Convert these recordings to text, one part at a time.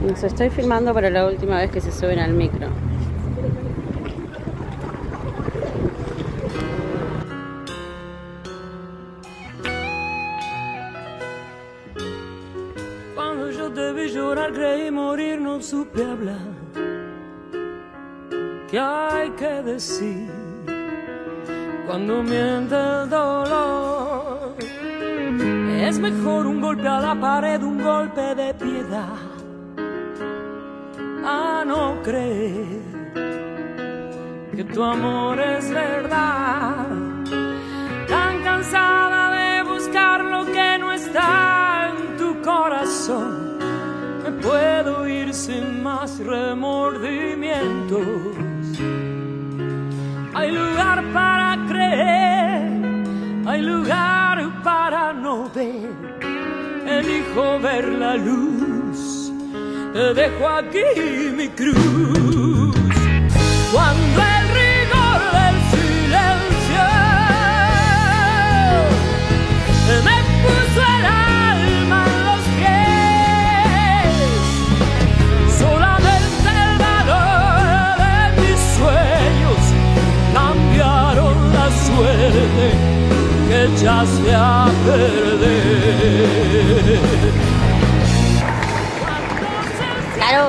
Nos estoy filmando para la última vez que se suben al micro. Cuando yo te vi llorar creí morir, no supe hablar. ¿Qué hay que decir cuando miente el dolor? Es mejor un golpe a la pared, un golpe de piedad, a no creer que tu amor es verdad. Tan cansada de buscar lo que no está en tu corazón, me puedo ir sin más remordimientos. Hay lugar para creer, hay lugar para no ver. Elijo ver la luz, te dejo aquí mi cruz. Cuando el rigor del silencio me puso el alma en los pies, solamente el valor de mis sueños cambiaron la suerte que echaste a perder. Claro.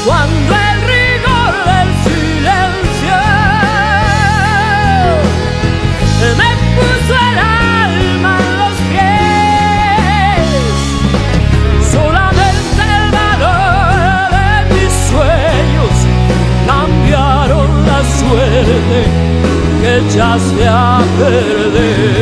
Cuando el rigor del silencio me puso el alma en los pies, solamente el valor de mis sueños cambiaron la suerte que echaste a perder.